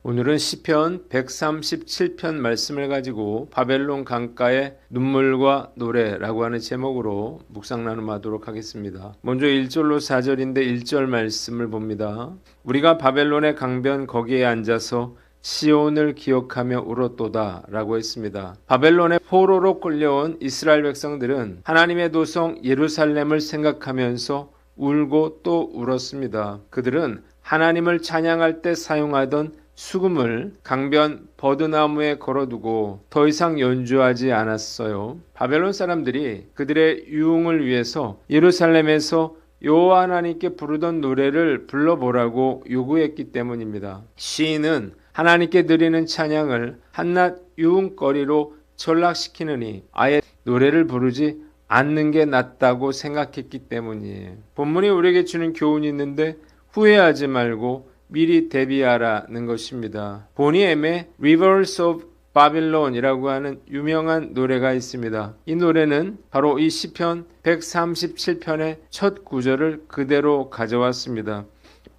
오늘은 시편 137편 말씀을 가지고 바벨론 강가의 눈물과 노래라고 하는 제목으로 묵상 나눔하도록 하겠습니다. 먼저 1절로 4절인데 1절 말씀을 봅니다. 우리가 바벨론의 강변 거기에 앉아서 시온을 기억하며 울었도다 라고 했습니다. 바벨론의 포로로 끌려온 이스라엘 백성들은 하나님의 도성 예루살렘을 생각하면서 울고 또 울었습니다. 그들은 하나님을 찬양할 때 사용하던 수금을 강변 버드나무에 걸어두고 더 이상 연주하지 않았어요. 바벨론 사람들이 그들의 유흥을 위해서 예루살렘에서 여호와 하나님께 부르던 노래를 불러보라고 요구했기 때문입니다. 시인은 하나님께 드리는 찬양을 한낱 유흥거리로 전락시키느니 아예 노래를 부르지 않는 게 낫다고 생각했기 때문이에요. 본문이 우리에게 주는 교훈이 있는데 후회하지 말고 미리 대비하라는 것입니다. 보니엠의 Rivers of Babylon이라고 하는 유명한 노래가 있습니다. 이 노래는 바로 이 시편 137편의 첫 구절을 그대로 가져왔습니다.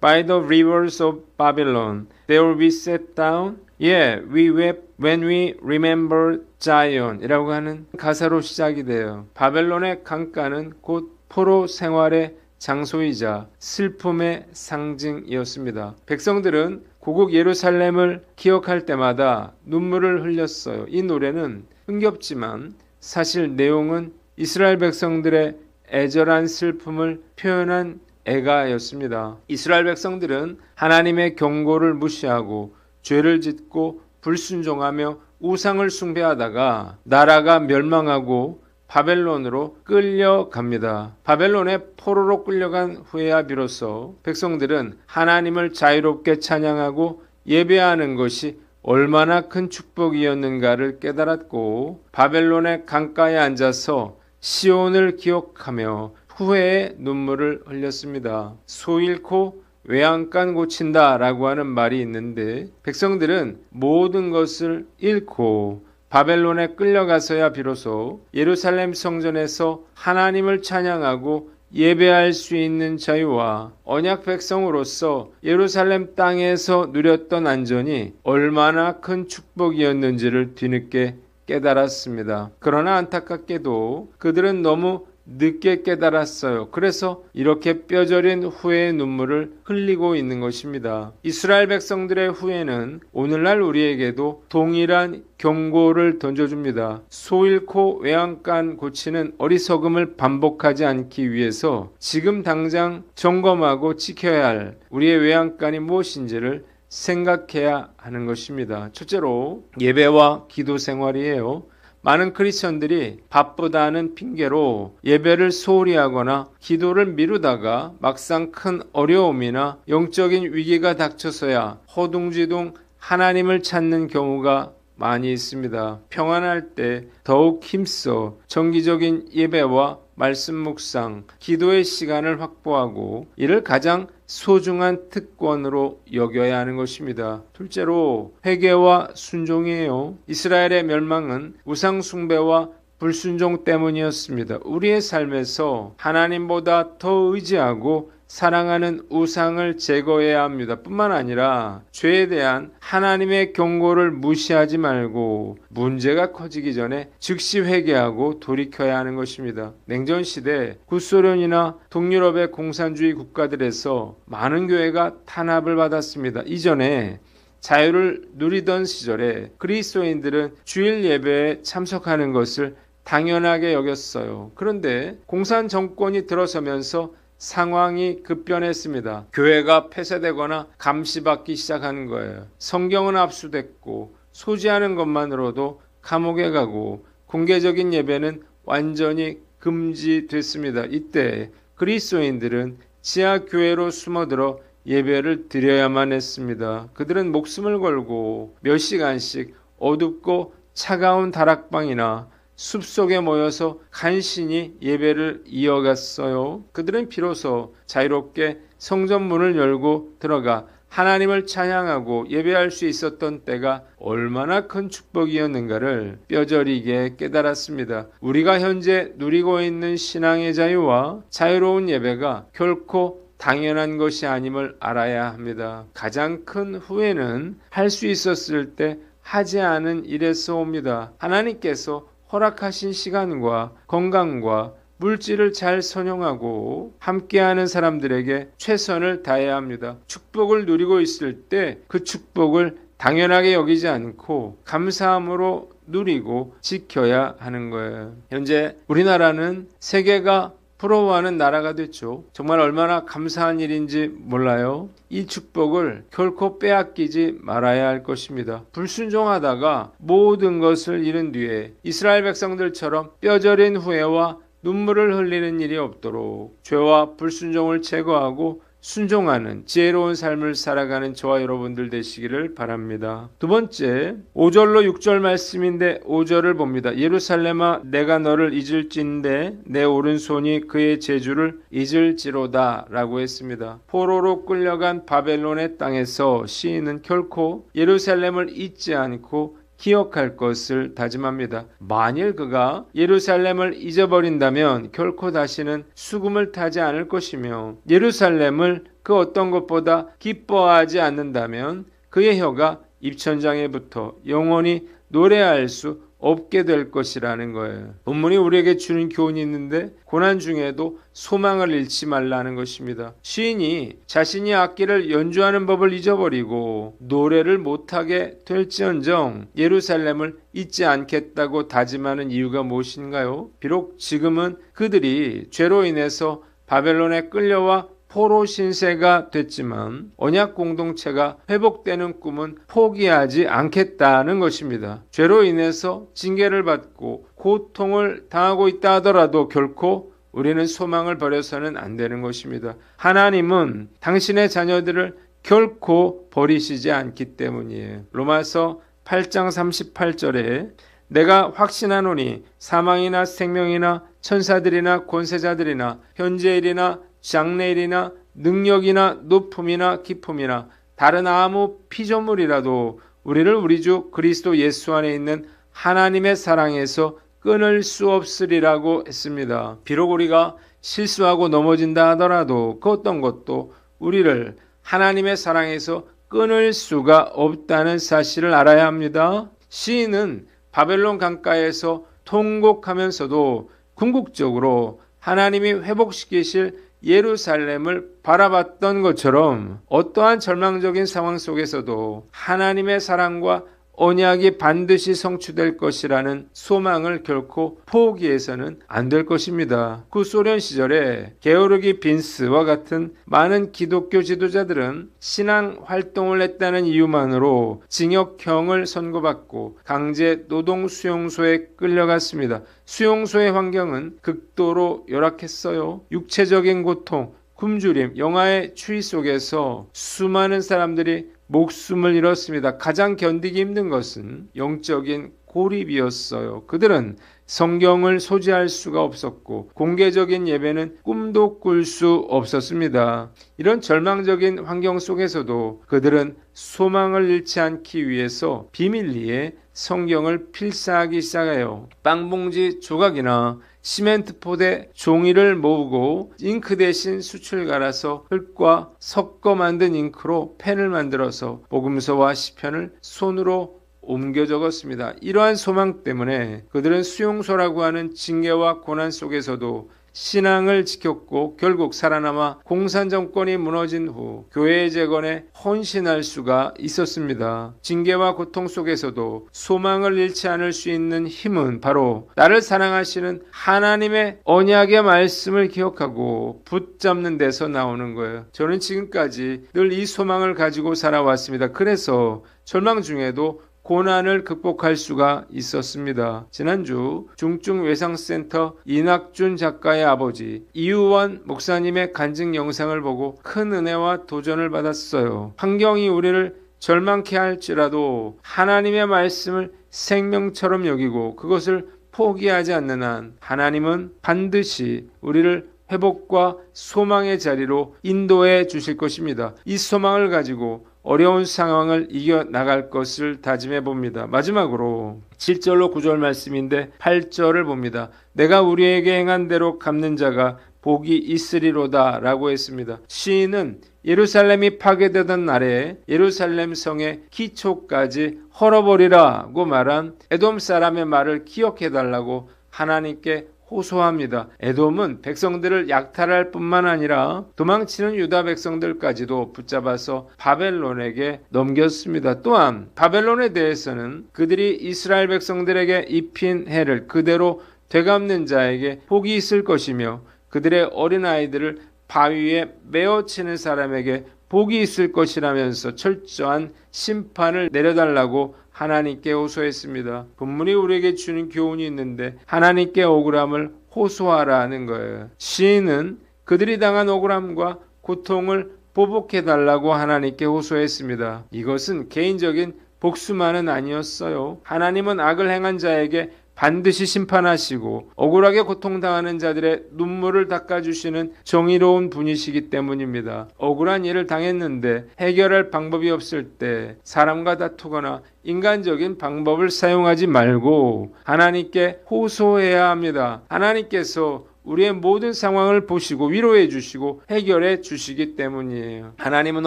By the rivers of Babylon, there we sat down. Yeah, we wept when we remember Zion 이라고 하는 가사로 시작이 돼요. 바벨론의 강가는 곧 포로 생활의 장소이자 슬픔의 상징이었습니다. 백성들은 고국 예루살렘을 기억할 때마다 눈물을 흘렸어요. 이 노래는 흥겹지만 사실 내용은 이스라엘 백성들의 애절한 슬픔을 표현한 애가였습니다. 이스라엘 백성들은 하나님의 경고를 무시하고 죄를 짓고 불순종하며 우상을 숭배하다가 나라가 멸망하고 바벨론으로 끌려갑니다. 바벨론의 포로로 끌려간 후에야 비로소 백성들은 하나님을 자유롭게 찬양하고 예배하는 것이 얼마나 큰 축복이었는가를 깨달았고 바벨론의 강가에 앉아서 시온을 기억하며 후회의 눈물을 흘렸습니다. 소 잃고 외양간 고친다 라고 하는 말이 있는데 백성들은 모든 것을 잃고 바벨론에 끌려가서야 비로소 예루살렘 성전에서 하나님을 찬양하고 예배할 수 있는 자유와 언약 백성으로서 예루살렘 땅에서 누렸던 안전이 얼마나 큰 축복이었는지를 뒤늦게 깨달았습니다. 그러나 안타깝게도 그들은 너무 늦게 깨달았어요. 그래서 이렇게 뼈저린 후회의 눈물을 흘리고 있는 것입니다. 이스라엘 백성들의 후회는 오늘날 우리에게도 동일한 경고를 던져줍니다. 소 잃고 외양간 고치는 어리석음을 반복하지 않기 위해서 지금 당장 점검하고 지켜야 할 우리의 외양간이 무엇인지를 생각해야 하는 것입니다. 첫째로 예배와 기도 생활이에요. 많은 크리스천들이 바쁘다는 핑계로 예배를 소홀히 하거나 기도를 미루다가 막상 큰 어려움이나 영적인 위기가 닥쳐서야 허둥지둥 하나님을 찾는 경우가 많이 있습니다. 평안할 때 더욱 힘써 정기적인 예배와 말씀 묵상, 기도의 시간을 확보하고 이를 가장 소중한 특권으로 여겨야 하는 것입니다. 둘째로 회개와 순종이에요. 이스라엘의 멸망은 우상 숭배와 불순종 때문이었습니다. 우리의 삶에서 하나님보다 더 의지하고 사랑하는 우상을 제거해야 합니다. 뿐만 아니라 죄에 대한 하나님의 경고를 무시하지 말고 문제가 커지기 전에 즉시 회개하고 돌이켜야 하는 것입니다. 냉전시대 구소련이나 동유럽의 공산주의 국가들에서 많은 교회가 탄압을 받았습니다. 이전에 자유를 누리던 시절에 그리스도인들은 주일 예배에 참석하는 것을 당연하게 여겼어요. 그런데 공산 정권이 들어서면서 상황이 급변했습니다. 교회가 폐쇄되거나 감시받기 시작하는 거예요. 성경은 압수됐고 소지하는 것만으로도 감옥에 가고 공개적인 예배는 완전히 금지됐습니다. 이때 그리스도인들은 지하 교회로 숨어들어 예배를 드려야만 했습니다. 그들은 목숨을 걸고 몇 시간씩 어둡고 차가운 다락방이나 숲속에 모여서 간신히 예배를 이어갔어요. 그들은 비로소 자유롭게 성전문을 열고 들어가 하나님을 찬양하고 예배할 수 있었던 때가 얼마나 큰 축복이었는가를 뼈저리게 깨달았습니다. 우리가 현재 누리고 있는 신앙의 자유와 자유로운 예배가 결코 당연한 것이 아님을 알아야 합니다. 가장 큰 후회는 할 수 있었을 때 하지 않은 일에서 옵니다. 하나님께서 허락하신 시간과 건강과 물질을 잘 선용하고 함께하는 사람들에게 최선을 다해야 합니다. 축복을 누리고 있을 때 그 축복을 당연하게 여기지 않고 감사함으로 누리고 지켜야 하는 거예요. 현재 우리나라는 세계가 부러워하는 나라가 됐죠. 정말 얼마나 감사한 일인지 몰라요. 이 축복을 결코 빼앗기지 말아야 할 것입니다. 불순종하다가 모든 것을 잃은 뒤에 이스라엘 백성들처럼 뼈저린 후회와 눈물을 흘리는 일이 없도록 죄와 불순종을 제거하고 순종하는 지혜로운 삶을 살아가는 저와 여러분들 되시기를 바랍니다. 두 번째, 5절로 6절 말씀인데 5절을 봅니다. 예루살렘아 내가 너를 잊을진대 내 오른손이 그의 재주를 잊을지로다 라고 했습니다. 포로로 끌려간 바벨론의 땅에서 시인은 결코 예루살렘을 잊지 않고 기억할 것을 다짐합니다. 만일 그가 예루살렘을 잊어버린다면 결코 다시는 수금을 타지 않을 것이며 예루살렘을 그 어떤 것보다 기뻐하지 않는다면 그의 혀가 입천장에 붙어 영원히 노래할 수 없게 될 것이라는 거예요. 본문이 우리에게 주는 교훈이 있는데 고난 중에도 소망을 잃지 말라는 것입니다. 시인이 자신이 악기를 연주하는 법을 잊어버리고 노래를 못하게 될지언정 예루살렘을 잊지 않겠다고 다짐하는 이유가 무엇인가요? 비록 지금은 그들이 죄로 인해서 바벨론에 끌려와 포로 신세가 됐지만 언약 공동체가 회복되는 꿈은 포기하지 않겠다는 것입니다. 죄로 인해서 징계를 받고 고통을 당하고 있다 하더라도 결코 우리는 소망을 버려서는 안 되는 것입니다. 하나님은 당신의 자녀들을 결코 버리시지 않기 때문이에요. 로마서 8장 38절에 내가 확신하노니 사망이나 생명이나 천사들이나 권세자들이나 현재일이나 장래일이나 능력이나 높음이나 기품이나 다른 아무 피조물이라도 우리를 우리 주 그리스도 예수 안에 있는 하나님의 사랑에서 끊을 수 없으리라고 했습니다. 비록 우리가 실수하고 넘어진다 하더라도 그 어떤 것도 우리를 하나님의 사랑에서 끊을 수가 없다는 사실을 알아야 합니다. 시인은 바벨론 강가에서 통곡하면서도 궁극적으로 하나님이 회복시키실 예루살렘을 바라봤던 것처럼 어떠한 절망적인 상황 속에서도 하나님의 사랑과 언약이 반드시 성취될 것이라는 소망을 결코 포기해서는 안 될 것입니다. 구소련 시절에 게오르기 빈스와 같은 많은 기독교 지도자들은 신앙 활동을 했다는 이유만으로 징역형을 선고받고 강제 노동 수용소에 끌려갔습니다. 수용소의 환경은 극도로 열악했어요. 육체적인 고통, 굶주림, 영아의 추위 속에서 수많은 사람들이 목숨을 잃었습니다. 가장 견디기 힘든 것은 영적인 고립이었어요. 그들은 성경을 소지할 수가 없었고 공개적인 예배는 꿈도 꿀 수 없었습니다. 이런 절망적인 환경 속에서도 그들은 소망을 잃지 않기 위해서 비밀리에 성경을 필사하기 시작해요. 빵봉지 조각이나 시멘트 포대 종이를 모으고 잉크 대신 숯을 갈아서 흙과 섞어 만든 잉크로 펜을 만들어서 복음서와 시편을 손으로 옮겨 적었습니다. 이러한 소망 때문에 그들은 수용소라고 하는 징계와 고난 속에서도 신앙을 지켰고 결국 살아남아 공산정권이 무너진 후 교회의 재건에 헌신할 수가 있었습니다. 징계와 고통 속에서도 소망을 잃지 않을 수 있는 힘은 바로 나를 사랑하시는 하나님의 언약의 말씀을 기억하고 붙잡는 데서 나오는 거예요. 저는 지금까지 늘 이 소망을 가지고 살아왔습니다. 그래서 절망 중에도 고난을 극복할 수가 있었습니다. 지난주 중증외상센터 이낙준 작가의 아버지 이우원 목사님의 간증 영상을 보고 큰 은혜와 도전을 받았어요. 환경이 우리를 절망케 할지라도 하나님의 말씀을 생명처럼 여기고 그것을 포기하지 않는 한 하나님은 반드시 우리를 회복과 소망의 자리로 인도해 주실 것입니다. 이 소망을 가지고 어려운 상황을 이겨나갈 것을 다짐해 봅니다. 마지막으로 7절로 9절 말씀인데 8절을 봅니다. 내가 우리에게 행한 대로 갚는 자가 복이 있으리로다 라고 했습니다. 시인은 예루살렘이 파괴되던 날에 예루살렘 성의 기초까지 헐어버리라고 말한 에돔 사람의 말을 기억해달라고 하나님께 호소합니다. 에돔은 백성들을 약탈할 뿐만 아니라 도망치는 유다 백성들까지도 붙잡아서 바벨론에게 넘겼습니다. 또한 바벨론에 대해서는 그들이 이스라엘 백성들에게 입힌 해를 그대로 되갚는 자에게 복이 있을 것이며 그들의 어린아이들을 바위에 메어치는 사람에게 복이 있을 것이라면서 철저한 심판을 내려달라고 하나님께 호소했습니다. 본문이 우리에게 주는 교훈이 있는데 하나님께 억울함을 호소하라는 거예요. 시인은 그들이 당한 억울함과 고통을 보복해달라고 하나님께 호소했습니다. 이것은 개인적인 복수만은 아니었어요. 하나님은 악을 행한 자에게 반드시 심판하시고 억울하게 고통당하는 자들의 눈물을 닦아주시는 정의로운 분이시기 때문입니다. 억울한 일을 당했는데 해결할 방법이 없을 때 사람과 다투거나 인간적인 방법을 사용하지 말고 하나님께 호소해야 합니다. 하나님께서 우리의 모든 상황을 보시고 위로해 주시고 해결해 주시기 때문이에요. 하나님은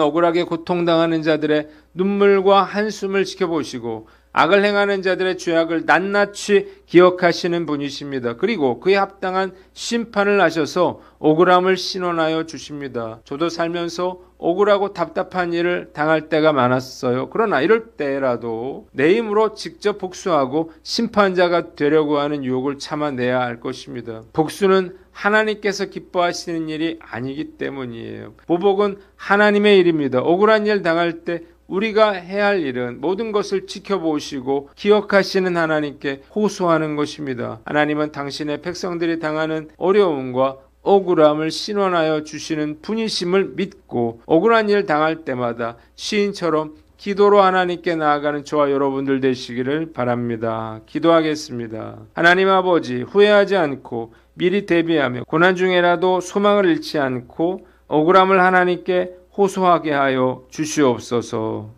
억울하게 고통당하는 자들의 눈물과 한숨을 지켜보시고 악을 행하는 자들의 죄악을 낱낱이 기억하시는 분이십니다. 그리고 그에 합당한 심판을 하셔서 억울함을 신원하여 주십니다. 저도 살면서 억울하고 답답한 일을 당할 때가 많았어요. 그러나 이럴 때라도 내 힘으로 직접 복수하고 심판자가 되려고 하는 유혹을 참아내야 할 것입니다. 복수는 하나님께서 기뻐하시는 일이 아니기 때문이에요. 보복은 하나님의 일입니다. 억울한 일 당할 때 우리가 해야 할 일은 모든 것을 지켜보시고 기억하시는 하나님께 호소하는 것입니다. 하나님은 당신의 백성들이 당하는 어려움과 억울함을 신원하여 주시는 분이심을 믿고 억울한 일 당할 때마다 시인처럼 기도로 하나님께 나아가는 저와 여러분들 되시기를 바랍니다. 기도하겠습니다. 하나님 아버지, 후회하지 않고 미리 대비하며 고난 중에라도 소망을 잃지 않고 억울함을 하나님께 호소하게 하여 주시옵소서.